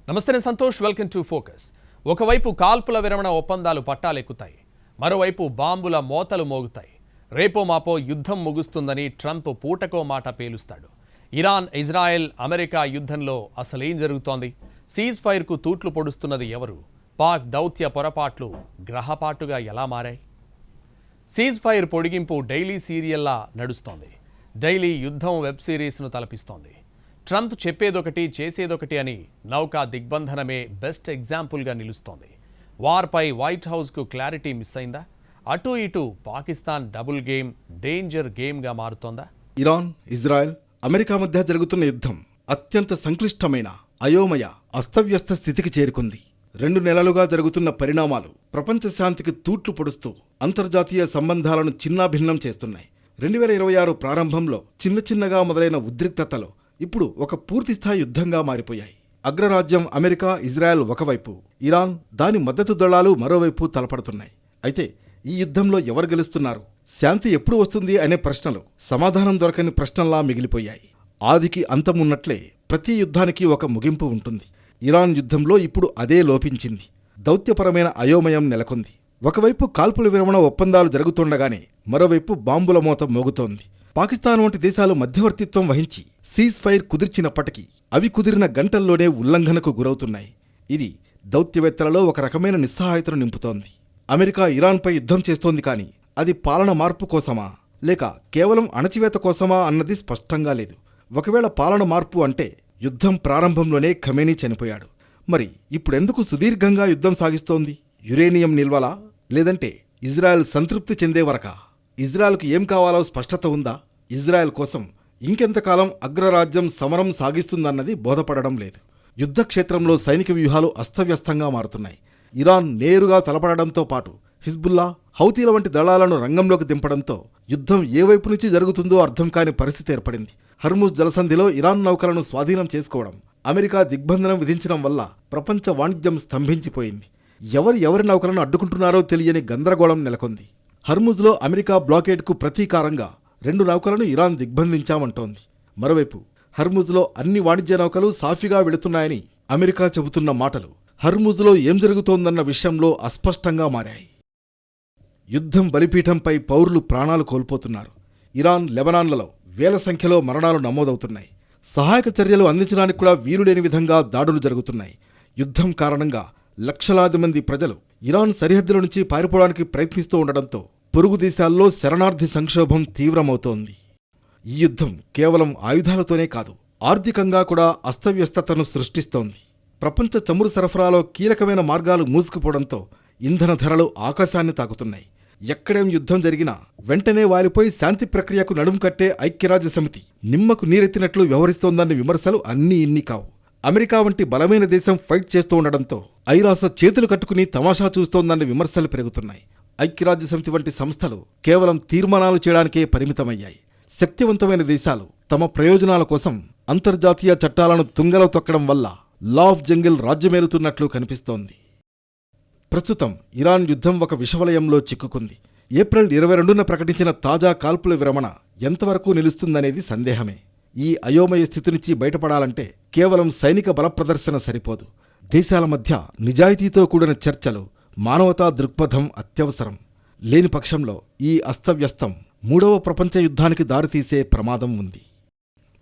నమస్తే, నేను Santosh. Welcome to focus. ఒకవైపు కాల్పుల విరమణ ఒప్పందాలు పట్టాలెక్కుతాయి, మరోవైపు బాంబుల మోతలు మోగుతాయి. రేపో మాపో యుద్ధం ముగుస్తుందని ట్రంప్ పూటకో మాట పేలుస్తాడు. ఇరాన్, ఇజ్రాయెల్, అమెరికా యుద్ధంలో అసలేం జరుగుతోంది? సీజ్ ఫైర్కు తూట్లు పొడుస్తున్నది ఎవరు? పాక్ దౌత్య పొరపాట్లు గ్రహపాటుగా ఎలా మారాయి? సీజ్ ఫైర్ పొడిగింపు డైలీ సీరియల్లా నడుస్తోంది. డైలీ యుద్ధం వెబ్ సిరీస్ను తలపిస్తోంది. ట్రంప్ చెప్పేదొకటి చేసేదొకటి అని నౌకా దిగ్బంధనమే బెస్ట్ ఎగ్జాంపుల్గా నిలుస్తోంది. వార్పై వైట్ హౌస్కు క్లారిటీ మిస్ అయిందా? అటు ఇటు పాకిస్తాన్ డబుల్ గేమ్ డేంజర్ గేమ్గా మారుతోందా? ఇరాన్, ఇజ్రాయెల్, అమెరికా మధ్య జరుగుతున్న యుద్ధం అత్యంత సంక్లిష్టమైన, అయోమయ, అస్తవ్యస్త స్థితికి చేరుకుంది. 2 నెలలుగా జరుగుతున్న పరిణామాలు ప్రపంచ శాంతికి తూట్లు పొడుస్తూ అంతర్జాతీయ సంబంధాలను చిన్నాభిన్నం చేస్తున్నాయి. 2026 ప్రారంభంలో చిన్నగా మొదలైన ఉద్రిక్తతలు ఇప్పుడు ఒక పూర్తిస్థాయి యుద్ధంగా మారిపోయాయి. అగ్రరాజ్యం అమెరికా, ఇజ్రాయెల్ ఒకవైపు, ఇరాన్, దాని మద్దతు దళాలు మరోవైపు తలపడుతున్నాయి. అయితే ఈ యుద్ధంలో ఎవరు గెలుస్తున్నారు? శాంతి ఎప్పుడు వస్తుంది అనే ప్రశ్నలు సమాధానం దొరకని ప్రశ్నల్లా మిగిలిపోయాయి. ఆదికి అంతమున్నట్లే ప్రతి యుద్ధానికి ఒక ముగింపు ఉంటుంది. ఇరాన్ యుద్ధంలో ఇప్పుడు అదే లోపించింది. దౌత్యపరమైన అయోమయం నెలకొంది. ఒకవైపు కాల్పుల విరమణ ఒప్పందాలు జరుగుతుండగానే మరోవైపు బాంబుల మోత మోగుతోంది. పాకిస్తాన్ వంటి దేశాలు మధ్యవర్తిత్వం వహించి సీజ్ ఫైర్ కుదిర్చినప్పటికీ అవి కుదిరిన గంటల్లోనే ఉల్లంఘనకు గురవుతున్నాయి. ఇది దౌత్యవేత్తలలో ఒక రకమైన నిస్సహాయతను నింపుతోంది. అమెరికా ఇరాన్పై యుద్ధం చేస్తోంది, కానీ అది పాలన మార్పు కోసమా లేక కేవలం అణచివేత కోసమా అన్నది స్పష్టంగా లేదు. ఒకవేళ పాలన మార్పు అంటే యుద్ధం ప్రారంభంలోనే ఖమేనీ చనిపోయాడు. మరి ఇప్పుడెందుకు సుదీర్ఘంగా యుద్ధం సాగిస్తోంది? యురేనియం నిల్వలా? లేదంటే ఇజ్రాయెల్ సంతృప్తి చెందే వరకా? ఇజ్రాయెల్కు ఏం కావాలో స్పష్టత ఉందా? ఇజ్రాయెల్ కోసం ఇంకెంతకాలం అగ్రరాజ్యం సమరం సాగిస్తుందన్నది బోధపడడం లేదు. యుద్ధక్షేత్రంలో సైనిక వ్యూహాలు అస్తవ్యస్తంగా మారుతున్నాయి. ఇరాన్ నేరుగా తలపడడంతో పాటు హిజ్బుల్లా, హౌతీల వంటి దళాలను రంగంలోకి దింపడంతో యుద్ధం ఏ వైపు నుంచి జరుగుతుందో అర్థం కాని పరిస్థితి ఏర్పడింది. హర్ముజ్ జలసంధిలో ఇరాన్ నౌకలను స్వాధీనం చేసుకోవడం, అమెరికా దిగ్బంధనం విధించడం వల్ల ప్రపంచ వాణిజ్యం స్తంభించిపోయింది. ఎవరి నౌకలను అడ్డుకుంటున్నారో తెలియని గందరగోళం నెలకొంది. హర్ముజ్లో అమెరికా బ్లాకేడ్కు ప్రతీకారంగా 2 నౌకలను ఇరాన్ దిగ్బంధించామంటోంది. మరోవైపు హర్ముజ్లో అన్ని వాణిజ్య నౌకలు సాఫీగా వెళుతున్నాయని అమెరికా చెబుతున్న మాటలు హర్ముజ్లో ఏం జరుగుతోందన్న విషయంలో అస్పష్టంగా మారాయి. యుద్ధం బలిపీఠంపై పౌరులు ప్రాణాలు కోల్పోతున్నారు. ఇరాన్, లెబనాన్లలో వేల సంఖ్యలో మరణాలు నమోదవుతున్నాయి. సహాయక చర్యలు అందించడానికి కూడా వీలులేని విధంగా దాడులు జరుగుతున్నాయి. యుద్ధం కారణంగా లక్షలాది మంది ప్రజలు ఇరాన్ సరిహద్దుల నుంచి పారిపోవడానికి ప్రయత్నిస్తూ ఉండడంతో పొరుగు దేశాల్లో శరణార్థి సంక్షోభం తీవ్రమవుతోంది. ఈ యుద్ధం కేవలం ఆయుధాలతోనే కాదు, ఆర్థికంగా కూడా అస్తవ్యస్తతను సృష్టిస్తోంది. ప్రపంచ చమురు సరఫరాలో కీలకమైన మార్గాలు మూసుకుపోవడంతో ఇంధన ధరలు ఆకాశాన్ని తాకుతున్నాయి. ఎక్కడేం యుద్ధం జరిగినా వెంటనే వాలిపోయి శాంతి ప్రక్రియకు నడుం కట్టే ఐక్యరాజ్య సమితి నిమ్మకు నీరెత్తినట్లు వ్యవహరిస్తోందన్న విమర్శలు అన్నీ ఇన్ని కావు. అమెరికా వంటి బలమైన దేశం ఫైట్ చేస్తూ ఉండడంతో ఐరాస చేతులు కట్టుకుని తమాషా చూస్తోందన్న విమర్శలు పెరుగుతున్నాయి. ఐక్యరాజ్య సమితి వంటి సంస్థలు కేవలం తీర్మానాలు చేయడానికే పరిమితమయ్యాయి. శక్తివంతమైన దేశాలు తమ ప్రయోజనాల కోసం అంతర్జాతీయ చట్టాలను తుంగలో తొక్కడం వల్ల లా ఆఫ్ జంగిల్ రాజ్యమేలుతున్నట్లు కనిపిస్తోంది. ప్రస్తుతం ఇరాన్ యుద్ధం ఒక విషవలయంలో చిక్కుకుంది. ఏప్రిల్ 22న ప్రకటించిన తాజా కాల్పుల విరమణ ఎంతవరకు నిలుస్తుందనేది సందేహమే. ఈ అయోమయ స్థితి నుంచి బయటపడాలంటే కేవలం సైనిక బల ప్రదర్శన సరిపోదు. దేశాల మధ్య నిజాయితీతో కూడిన చర్చలు, మానవతా దృక్పథం అత్యవసరం. లేని పక్షంలో ఈ అస్తవ్యస్తం 3వ ప్రపంచ యుద్ధానికి దారితీసే ప్రమాదం ఉంది.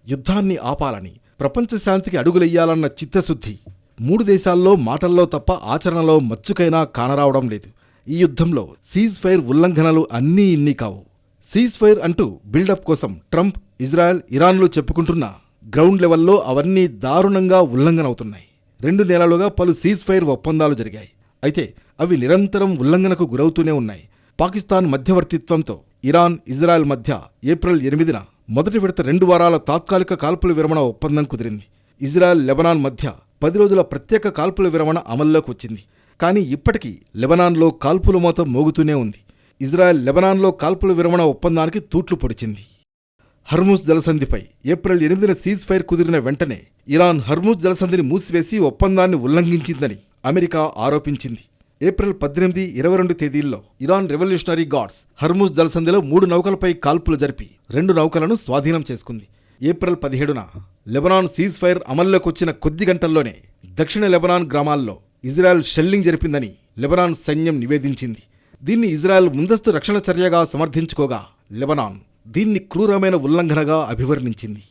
యుద్ధాన్ని ఆపాలని, ప్రపంచ శాంతికి అడుగులెయ్యాలన్న చిత్తశుద్ధి 3 దేశాల్లో మాటల్లో తప్ప ఆచరణలో మచ్చుకైనా కానరావడం లేదు. ఈ యుద్ధంలో సీజ్ ఫైర్ ఉల్లంఘనలు అన్నీ ఇన్ని కావు. సీజ్ ఫైర్ అంటూ బిల్డప్ కోసం ట్రంప్, ఇజ్రాయెల్, ఇరాన్లు చెప్పుకుంటున్న గ్రౌండ్ లెవెల్లో అవన్నీ దారుణంగా ఉల్లంఘనవుతున్నాయి. 2 నెలలుగా పలు సీజ్ ఫైర్ ఒప్పందాలు జరిగాయి. అయితే అవి నిరంతరం ఉల్లంఘనకు గురవుతూనే ఉన్నాయి. పాకిస్తాన్ మధ్యవర్తిత్వంతో ఇరాన్, ఇజ్రాయెల్ మధ్య ఏప్రిల్ 8న మొదటి విడత 2 వారాల తాత్కాలిక కాల్పుల విరమణ ఒప్పందం కుదిరింది. ఇజ్రాయెల్, లెబనాన్ మధ్య 10 రోజుల ప్రత్యేక కాల్పుల విరమణ అమల్లోకి వచ్చింది. కానీ ఇప్పటికీ లెబనాన్లో కాల్పుల మోత మోగుతూనే ఉంది. ఇజ్రాయెల్ లెబనాన్లో కాల్పుల విరమణ ఒప్పందానికి తూట్లు పొడిచింది. హర్ముజ్ జలసంధిపై ఏప్రిల్ 8న సీజ్ ఫైర్ కుదిరిన వెంటనే ఇరాన్ హర్ముజ్ జలసంధిని మూసివేసి ఒప్పందాన్ని ఉల్లంఘించిందని అమెరికా ఆరోపించింది. ఏప్రిల్ 18, 22 తేదీల్లో ఇరాన్ రెవల్యూషనరీ గార్డ్స్ హర్ముజ్ జలసంధిలో 3 నౌకలపై కాల్పులు జరిపి 2 నౌకలను స్వాధీనం చేసుకుంది. ఏప్రిల్ 17న లెబనాన్ సీజ్ ఫైర్ అమల్లోకి వచ్చిన కొద్ది గంటల్లోనే దక్షిణ లెబనాన్ గ్రామాల్లో ఇజ్రాయెల్ షెల్లింగ్ జరిపిందని లెబనాన్ సైన్యం నివేదించింది. దీన్ని ఇజ్రాయెల్ ముందస్తు రక్షణ చర్యగా సమర్థించుకోగా లెబనాన్ దీన్ని క్రూరమైన ఉల్లంఘనగా అభివర్ణించింది.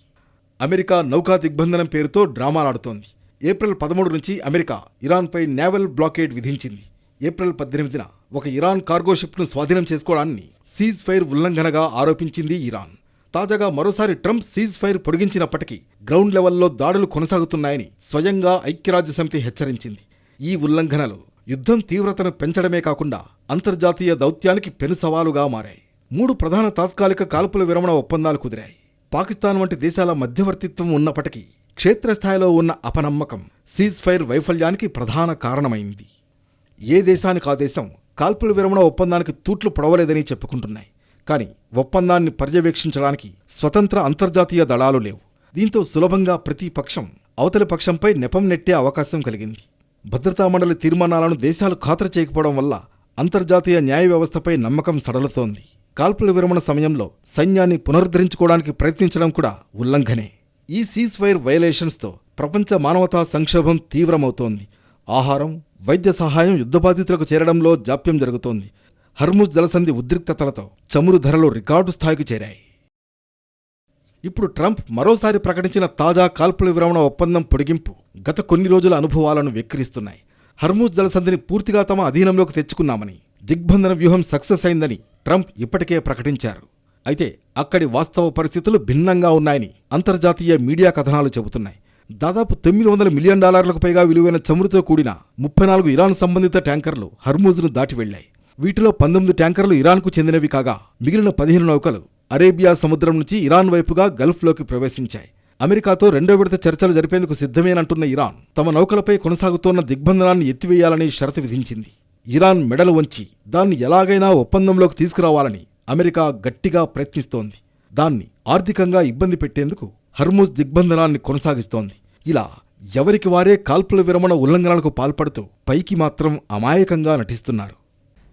అమెరికా నౌకా దిగ్బంధనం పేరుతో డ్రామాలాడుతోంది. ఏప్రిల్ 13 నుంచి అమెరికా ఇరాన్పై నేవల్ బ్లాకేడ్ విధించింది. ఏప్రిల్ 18న ఒక ఇరాన్ కార్గో షిప్ను స్వాధీనం చేసుకోవడాన్ని సీజ్ ఫైర్ ఉల్లంఘనగా ఆరోపించింది ఇరాన్. తాజాగా మరోసారి ట్రంప్ సీజ్ ఫైర్ పొడిగించినప్పటికీ గ్రౌండ్ లెవెల్లో దాడులు కొనసాగుతున్నాయని స్వయంగా ఐక్యరాజ్యసమితి హెచ్చరించింది. ఈ ఉల్లంఘనలు యుద్ధం తీవ్రతను పెంచడమే కాకుండా అంతర్జాతీయ దౌత్యానికి పెను సవాలుగా మారాయి. 3 ప్రధాన తాత్కాలిక కాల్పుల విరమణ ఒప్పందాలు కుదిరాయి. పాకిస్తాన్ వంటి దేశాల మధ్యవర్తిత్వం ఉన్నప్పటికీ క్షేత్రస్థాయిలో ఉన్న అపనమ్మకం సీజ్ ఫైర్ వైఫల్యానికి ప్రధాన కారణమైంది. ఏ దేశానికి ఆ దేశం కాల్పుల విరమణ ఒప్పందానికి తూట్లు పొడవలేదని చెప్పుకుంటున్నాయి. కానీ ఒప్పందాన్ని పర్యవేక్షించడానికి స్వతంత్ర అంతర్జాతీయ దళాలు లేవు. దీంతో సులభంగా ప్రతి పక్షం అవతలి పక్షంపై నెపం నెట్టే అవకాశం కలిగింది. భద్రతా మండలి తీర్మానాలను దేశాలు ఖాతరు చేయకపోవడం వల్ల అంతర్జాతీయ న్యాయ వ్యవస్థపై నమ్మకం సడలుతోంది. కాల్పుల విరమణ సమయంలో సైన్యాన్ని పునరుద్ధరించుకోవడానికి ప్రయత్నించడం కూడా ఉల్లంఘనే. ఈ సీజ్ ఫైర్ వయలేషన్స్తో ప్రపంచ మానవతా సంక్షోభం తీవ్రమవుతోంది. ఆహారం, వైద్య సహాయం యుద్ధబాధితులకు చేరడంలో జాప్యం జరుగుతోంది. హర్ముజ్ జలసంధి ఉద్రిక్తతలతో చమురు ధరలు రికార్డు స్థాయికి చేరాయి. ఇప్పుడు ట్రంప్ మరోసారి ప్రకటించిన తాజా కాల్పుల విరమణ ఒప్పందం పొడిగింపు గత కొన్ని రోజుల అనుభవాలను వెక్కిరిస్తున్నాయి. హర్ముజ్ జలసంధిని పూర్తిగా తమ అధీనంలోకి తెచ్చుకున్నామని, దిగ్బంధన వ్యూహం సక్సెస్ అయిందని ట్రంప్ ఇప్పటికే ప్రకటించారు. అయితే అక్కడి వాస్తవ పరిస్థితులు భిన్నంగా ఉన్నాయని అంతర్జాతీయ మీడియా కథనాలు చెబుతున్నాయి. దాదాపు $900 మిలియన్ పైగా విలువైన చమురుతో కూడిన 34 ఇరాన్ సంబంధిత ట్యాంకర్లు హర్ముజ్ను దాటి వెళ్లాయి. వీటిలో 19 ట్యాంకర్లు ఇరాన్కు చెందినవి కాగా మిగిలిన 15 నౌకలు అరేబియా సముద్రం నుంచి ఇరాన్ వైపుగా గల్ఫ్లోకి ప్రవేశించాయి. అమెరికాతో 2వ విడత చర్చలు జరిపేందుకు సిద్ధమేనంటున్న ఇరాన్ తమ నౌకలపై కొనసాగుతోన్న దిగ్బంధనాన్ని ఎత్తివేయాలని షరతు విధించింది. ఇరాన్ మెడలు వంచి దాన్ని ఎలాగైనా ఒప్పందంలోకి తీసుకురావాలని అమెరికా గట్టిగా ప్రయత్నిస్తోంది. దాన్ని ఆర్థికంగా ఇబ్బంది పెట్టేందుకు హర్ముజ్ దిగ్బంధనాన్ని కొనసాగిస్తోంది. ఇలా ఎవరికి వారే కాల్పుల విరమణ ఉల్లంఘనలకు పాల్పడుతూ పైకి మాత్రం అమాయకంగా నటిస్తున్నారు.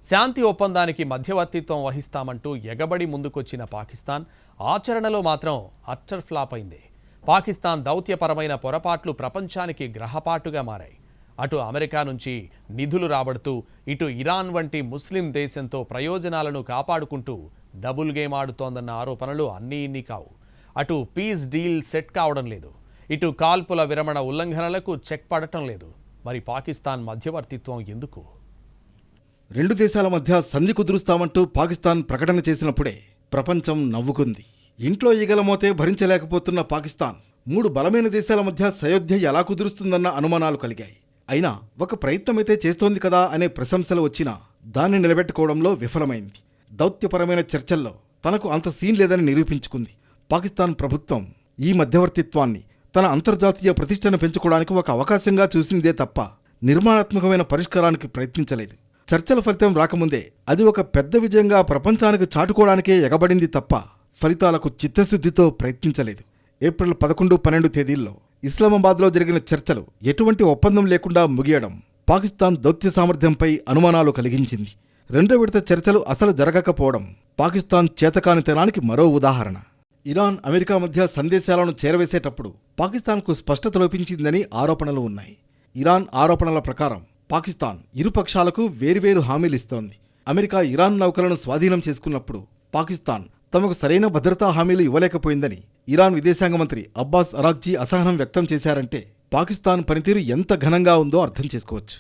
శాంతి ఒప్పందానికి మధ్యవర్తిత్వం వహిస్తామంటూ ఎగబడి ముందుకొచ్చిన పాకిస్తాన్ ఆచరణలో మాత్రం అట్టర్ ఫ్లాప్ అయింది. పాకిస్తాన్ దౌత్యపరమైన పొరపాట్లు ప్రపంచానికి గ్రహపాటుగా మారాయి. అటు అమెరికా నుంచి నిధులు రాబడుతూ ఇటు ఇరాన్ వంటి ముస్లిం దేశంతో ప్రయోజనాలను కాపాడుకుంటూ డబుల్ గేమ్ ఆడుతోందన్న ఆరోపణలు అన్నీ ఇన్ని కావు. అటు పీస్ డీల్ సెట్ కావడం లేదు, ఇటు కాల్పుల విరమణ ఉల్లంఘనలకు చెక్ పడటం లేదు. మరి పాకిస్తాన్ మధ్యవర్తిత్వం ఎందుకు? 2 దేశాల మధ్య సంధి కుదురుస్తామంటూ పాకిస్తాన్ ప్రకటన చేసినప్పుడే ప్రపంచం నవ్వుకుంది. ఇంట్లో ఈగలమోతే భరించలేకపోతున్న పాకిస్తాన్ 3 బలమైన దేశాల మధ్య సయోధ్య ఎలా కుదురుస్తుందన్న అనుమానాలు కలిగాయి. అయినా ఒక ప్రయత్నమైతే చేస్తోంది కదా అనే ప్రశంసలు వచ్చినా దాన్ని నిలబెట్టుకోవడంలో విఫలమైంది. దౌత్యపరమైన చర్చల్లో తనకు అంత సీన్ లేదని నిరూపించుకుంది. పాకిస్తాన్ ప్రభుత్వం ఈ మధ్యవర్తిత్వాన్ని తన అంతర్జాతీయ ప్రతిష్టను పెంచుకోవడానికి ఒక అవకాశంగా చూసిందే తప్ప నిర్మాణాత్మకమైన పరిష్కారానికి ప్రయత్నించలేదు. చర్చల ఫలితం రాకముందే అది ఒక పెద్ద విజయంగా ప్రపంచానికి చాటుకోవడానికే ఎగబడింది తప్ప ఫలితాలకు చిత్తశుద్ధితో ప్రయత్నించలేదు. ఏప్రిల్ 11, 12 తేదీల్లో ఇస్లామాబాద్లో జరిగిన చర్చలు ఎటువంటి ఒప్పందం లేకుండా ముగియడం పాకిస్తాన్ దౌత్య సామర్థ్యంపై అనుమానాలు కలిగించింది. 2వ విడత చర్చలు అసలు జరగకపోవడం పాకిస్తాన్ చేతకానితనానికి మరో ఉదాహరణ. ఇరాన్, అమెరికా మధ్య సందేశాలను చేరవేసేటప్పుడు పాకిస్తాన్కు స్పష్టత లోపించిందని ఆరోపణలు ఉన్నాయి. ఇరాన్ ఆరోపణల ప్రకారం పాకిస్తాన్ ఇరుపక్షాలకు వేర్వేరు హామీలిస్తోంది. అమెరికా ఇరాన్ నౌకలను స్వాధీనం చేసుకున్నప్పుడు పాకిస్తాన్ తమకు సరైన భద్రతా హామీలు ఇవ్వలేకపోయిందని ఇరాన్ విదేశాంగ మంత్రి అబ్బాస్ అరాగ్జీ అసహనం వ్యక్తం చేశారంటే పాకిస్తాన్ పనితీరు ఎంత ఘనంగా ఉందో అర్థం చేసుకోవచ్చు.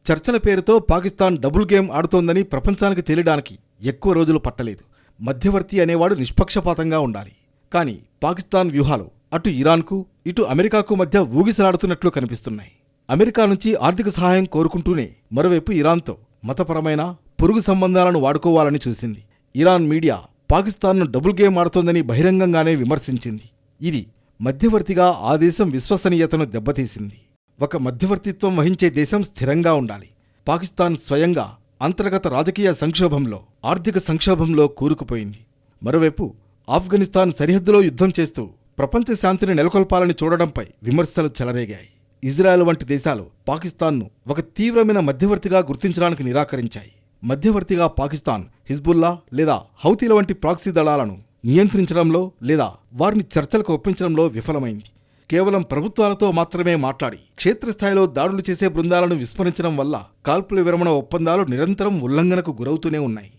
చర్చల పేరుతో పాకిస్తాన్ డబుల్ గేమ్ ఆడుతోందని ప్రపంచానికి తెలియడానికి ఎక్కువ రోజులు పట్టలేదు. మధ్యవర్తి అనేవాడు నిష్పక్షపాతంగా ఉండాలి. కానీ పాకిస్తాన్ వ్యూహాలు అటు ఇరాన్కు ఇటు అమెరికాకు మధ్య ఊగిసలాడుతున్నట్లు కనిపిస్తున్నాయి. అమెరికా నుంచి ఆర్థిక సహాయం కోరుకుంటూనే మరోవైపు ఇరాన్తో మతపరమైన పొరుగు సంబంధాలను వాడుకోవాలని చూసింది. ఇరాన్ మీడియా పాకిస్తాన్ను డబుల్ గేమ్ ఆడుతోందని బహిరంగంగానే విమర్శించింది. ఇది మధ్యవర్తిగా ఆ దేశం విశ్వసనీయతను దెబ్బతీసింది. ఒక మధ్యవర్తిత్వం వహించే దేశం స్థిరంగా ఉండాలి. పాకిస్తాన్ స్వయంగా అంతర్గత రాజకీయ సంక్షోభంలో, ఆర్థిక సంక్షోభంలో కూరుకుపోయింది. మరోవైపు ఆఫ్ఘనిస్తాన్ సరిహద్దులో యుద్ధం చేస్తూ ప్రపంచ శాంతిని నెలకొల్పాలని చూడడంపై విమర్శలు చెలరేగాయి. ఇజ్రాయెల్ వంటి దేశాలు పాకిస్తాన్ను ఒక తీవ్రమైన మధ్యవర్తిగా గుర్తించడానికి నిరాకరించాయి. మధ్యవర్తిగా పాకిస్తాన్ హిజ్బుల్లా లేదా హౌతీల వంటి ప్రాక్సీ దళాలను నియంత్రించడంలో లేదా వారిని చర్చలకు ఒప్పించడంలో విఫలమైంది. కేవలం ప్రభుత్వాలతో మాత్రమే మాట్లాడి క్షేత్రస్థాయిలో దాడులు చేసే బృందాలను విస్మరించడం వల్ల కాల్పుల విరమణ ఒప్పందాలు నిరంతరం ఉల్లంఘనకు గురవుతూనే ఉన్నాయి.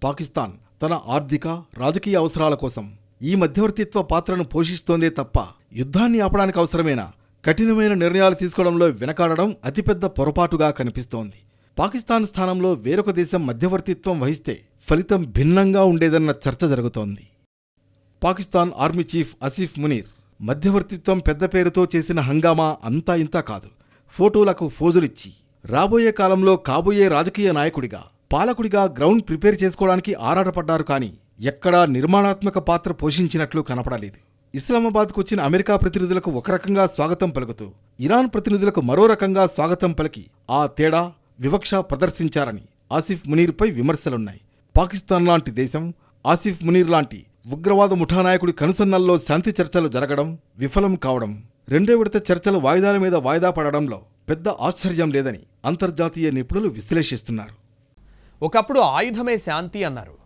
పాకిస్తాన్ తన ఆర్థిక, రాజకీయ అవసరాల కోసం ఈ మధ్యవర్తిత్వ పాత్రను పోషిస్తోందే తప్ప యుద్ధాన్ని ఆపడానికి అవసరమైన కఠినమైన నిర్ణయాలు తీసుకోవడంలో వెనకాడడం అతిపెద్ద పొరపాటుగా కనిపిస్తోంది. పాకిస్తాన్ స్థానంలో వేరొక దేశం మధ్యవర్తిత్వం వహిస్తే ఫలితం భిన్నంగా ఉండేదన్న చర్చ జరుగుతోంది. పాకిస్తాన్ ఆర్మీ చీఫ్ ఆసిఫ్ మునీర్ మధ్యవర్తిత్వం పెద్ద పేరుతో చేసిన హంగామా అంతా ఇంతా కాదు. ఫోటోలకు ఫోజులిచ్చి రాబోయే కాలంలో కాబోయే రాజకీయ నాయకుడిగా, పాలకుడిగా గ్రౌండ్ ప్రిపేర్ చేసుకోవడానికి ఆరాటపడ్డారు. కానీ ఎక్కడా నిర్మాణాత్మక పాత్ర పోషించినట్లు కనపడలేదు. ఇస్లామాబాద్కు వచ్చిన అమెరికా ప్రతినిధులకు ఒక రకంగా స్వాగతం పలుకుతూ ఇరాన్ ప్రతినిధులకు మరో రకంగా స్వాగతం పలికి ఆ తేడా, వివక్ష ప్రదర్శించారని ఆసిఫ్ మునీర్పై విమర్శలున్నాయి. పాకిస్తాన్ లాంటి దేశం, ఆసిఫ్ మునీర్ లాంటి ఉగ్రవాద ముఠానాయకుడి కనుసన్నల్లో శాంతి చర్చలు జరగడం విఫలం కావడం, రెండో విడత చర్చలు వాయిదాల మీద వాయిదా పడడంలో పెద్ద ఆశ్చర్యం లేదని అంతర్జాతీయ నిపుణులు విశ్లేషిస్తున్నారు. ఒకప్పుడు ఆయుధమే శాంతి అన్నారు.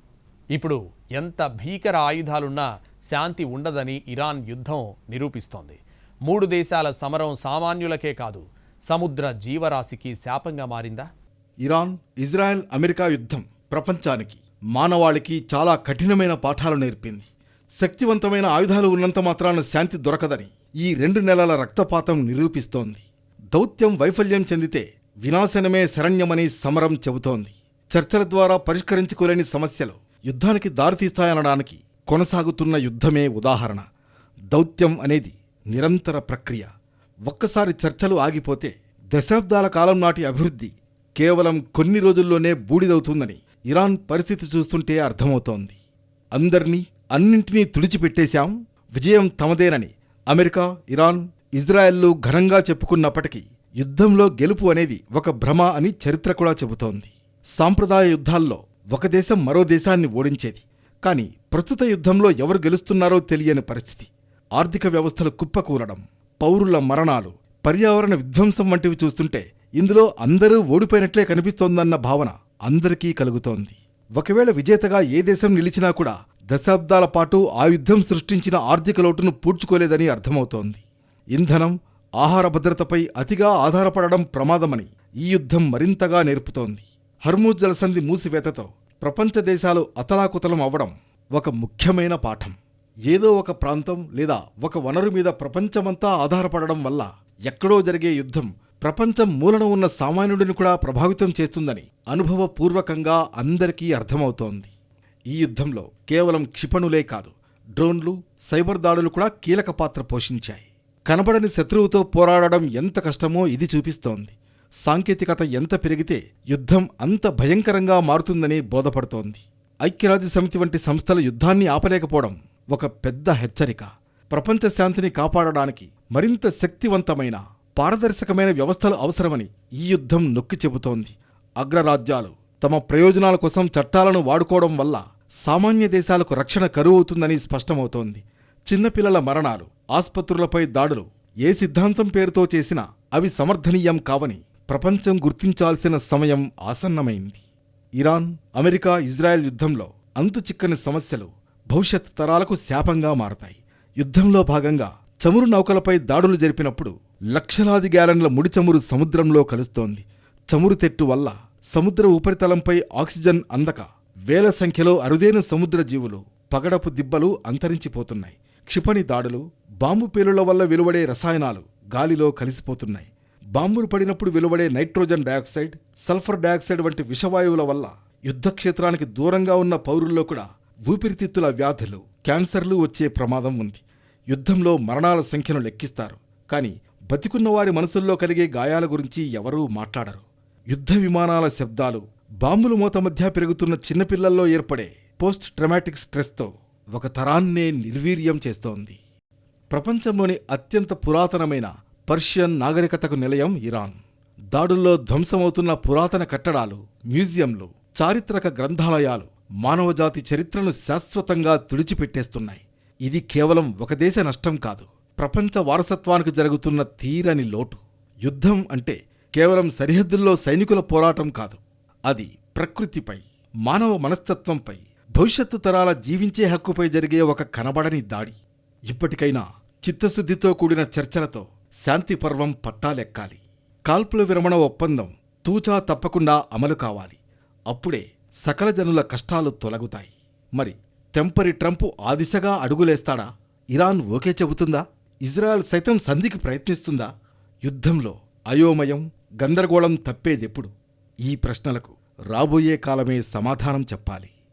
ఇప్పుడు ఎంత భీకర ఆయుధాలున్నా శాంతి ఉండదని ఇరాన్ యుద్ధం నిరూపిస్తోంది. 3 దేశాల సమరం సామాన్యులకే కాదు, సముద్ర జీవరాశికి శాపంగా మారిందా? ఇరాన్, ఇజ్రాయెల్, అమెరికా యుద్ధం ప్రపంచానికి, మానవాళికి చాలా కఠినమైన పాఠాలు నేర్పింది. శక్తివంతమైన ఆయుధాలు ఉన్నంత మాత్రాన శాంతి దొరకదని ఈ 2 నెలల రక్తపాతం నిరూపిస్తోంది. దౌత్యం వైఫల్యం చెందితే వినాశనమే శరణ్యమని సమరం చెబుతోంది. చర్చల ద్వారా పరిష్కరించుకోలేని సమస్యలు యుద్ధానికి దారితీస్తాయనడానికి కొనసాగుతున్న యుద్ధమే ఉదాహరణ. దౌత్యం అనేది నిరంతర ప్రక్రియ. ఒక్కసారి చర్చలు ఆగిపోతే దశాబ్దాల కాలం నాటి అభివృద్ధి కేవలం కొన్ని రోజుల్లోనే బూడిదవుతుందని ఇరాన్ పరిస్థితి చూస్తుంటే అర్థమవుతోంది. అందర్నీ, అన్నింటినీ తుడిచిపెట్టేశాం, విజయం తమదేనని అమెరికా, ఇరాన్, ఇజ్రాయెల్లు ఘనంగా చెప్పుకున్నప్పటికీ యుద్ధంలో గెలుపు అనేది ఒక భ్రమ అని చరిత్ర కూడా చెబుతోంది. సాంప్రదాయ యుద్ధాల్లో ఒక దేశం మరో దేశాన్ని ఓడించేది. కానీ ప్రస్తుత యుద్ధంలో ఎవరు గెలుస్తున్నారో తెలియని పరిస్థితి. ఆర్థిక వ్యవస్థలు కుప్పకూలడం, పౌరుల మరణాలు, పర్యావరణ విధ్వంసం వంటివి చూస్తుంటే ఇందులో అందరూ ఓడిపోయినట్లే కనిపిస్తోందన్న భావన అందరికీ కలుగుతోంది. ఒకవేళ విజేతగా ఏ దేశం నిలిచినా కూడా దశాబ్దాల పాటు ఆ యుద్ధం సృష్టించిన ఆర్థిక లోటును పూడ్చుకోలేదని అర్థమవుతోంది. ఇంధనం, ఆహార భద్రతపై అతిగా ఆధారపడడం ప్రమాదమని ఈ యుద్ధం మరింతగా నేర్పుతోంది. హర్మూజ్ జలసంధి మూసివేతతో ప్రపంచ దేశాలు అతలాకుతలం అవ్వడం ఒక ముఖ్యమైన పాఠం. ఏదో ఒక ప్రాంతం లేదా ఒక వనరు మీద ప్రపంచమంతా ఆధారపడడం వల్ల ఎక్కడో జరిగే యుద్ధం ప్రపంచం మూలన ఉన్న సామాన్యుడిని కూడా ప్రభావితం చేస్తుందని అనుభవపూర్వకంగా అందరికీ అర్థమవుతోంది. ఈ యుద్ధంలో కేవలం క్షిపణులే కాదు, డ్రోన్లు, సైబర్ దాడులు కూడా కీలక పాత్ర పోషించాయి. కనబడని శత్రువుతో పోరాడడం ఎంత కష్టమో ఇది చూపిస్తోంది. సాంకేతికత ఎంత పెరిగితే యుద్ధం అంత భయంకరంగా మారుతుందని బోధపడుతోంది. ఐక్యరాజ్యసమితి వంటి సంస్థలు యుద్ధాన్ని ఆపలేకపోవడం ఒక పెద్ద హెచ్చరిక. ప్రపంచ శాంతిని కాపాడడానికి మరింత శక్తివంతమైన, పారదర్శకమైన వ్యవస్థలు అవసరమని ఈ యుద్ధం నొక్కి చెబుతోంది. అగ్రరాజ్యాలు తమ ప్రయోజనాల కోసం చట్టాలను వాడుకోవడం వల్ల సామాన్య దేశాలకు రక్షణ కరువవుతుందని స్పష్టమవుతోంది. చిన్నపిల్లల మరణాలు, ఆస్పత్రులపై దాడులు ఏ సిద్ధాంతం పేరుతో చేసినా అవి సమర్థనీయం కావని ప్రపంచం గుర్తించాల్సిన సమయం ఆసన్నమైంది. ఇరాన్, అమెరికా, ఇజ్రాయెల్ యుద్ధంలో అంతుచిక్కని సమస్యలు భవిష్యత్ తరాలకు శాపంగా మారతాయి. యుద్ధంలో భాగంగా చమురు నౌకలపై దాడులు జరిపినప్పుడు లక్షలాది గ్యాలన్ల ముడి చమురు సముద్రంలో కలుస్తోంది. చమురు తెట్టు వల్ల సముద్ర ఉపరితలంపై ఆక్సిజన్ అందక వేల సంఖ్యలో అరుదైన సముద్ర జీవులు, పగడపు దిబ్బలు అంతరించిపోతున్నాయి. క్షిపణి దాడులు, బాంబు పేలుళ్ల వల్ల వెలువడే రసాయనాలు గాలిలో కలిసిపోతున్నాయి. బాంబులు పడినప్పుడు వెలువడే నైట్రోజన్ డయాక్సైడ్, సల్ఫర్ డయాక్సైడ్ వంటి విషవాయువుల వల్ల యుద్ధక్షేత్రానికి దూరంగా ఉన్న పౌరుల్లో కూడా ఊపిరితిత్తుల వ్యాధులు, క్యాన్సర్లు వచ్చే ప్రమాదం ఉంది. యుద్ధంలో మరణాల సంఖ్యను లెక్కిస్తారు, కానీ బతికున్న వారి మనసుల్లో కలిగే గాయాల గురించి ఎవరూ మాట్లాడరు. యుద్ధ విమానాల శబ్దాలు, బాంబుల మోత మధ్య పెరుగుతున్న చిన్నపిల్లల్లో ఏర్పడే పోస్ట్ ట్రమాటిక్ స్ట్రెస్తో ఒక తరాన్నే నిర్వీర్యం చేస్తోంది. ప్రపంచంలోని అత్యంత పురాతనమైన పర్షియన్ నాగరికతకు నిలయం ఇరాన్. దాడుల్లో ధ్వంసమవుతున్న పురాతన కట్టడాలు, మ్యూజియంలు, చారిత్రక గ్రంథాలయాలు మానవజాతి చరిత్రను శాశ్వతంగా తుడిచిపెట్టేస్తున్నాయి. ఇది కేవలం ఒక దేశ నష్టం కాదు, ప్రపంచ వారసత్వానికి జరుగుతున్న తీరని లోటు. యుద్ధం అంటే కేవలం సరిహద్దుల్లో సైనికుల పోరాటం కాదు, అది ప్రకృతిపై, మానవ మనస్తత్వంపై, భవిష్యత్తు తరాల జీవించే హక్కుపై జరిగే ఒక కనబడని దాడి. ఇప్పటికైనా చిత్తశుద్ధితో కూడిన చర్చలతో శాంతి పర్వం పట్టాలెక్కాలి. కాల్పుల విరమణ ఒప్పందం తూచా తప్పకుండా అమలు కావాలి. అప్పుడే సకల జనుల కష్టాలు తొలగుతాయి. మరి తెంపరి ట్రంప్ ఆ దిశగా అడుగులేస్తాడా? ఇరాన్ ఓకే చెబుతుందా? ఇజ్రాయెల్ సైతం సంధికి ప్రయత్నిస్తుందా? యుద్ధంలో అయోమయం, గందరగోళం తప్పేదెప్పుడు? ఈ ప్రశ్నలకు రాబోయే కాలమే సమాధానం చెప్పాలి.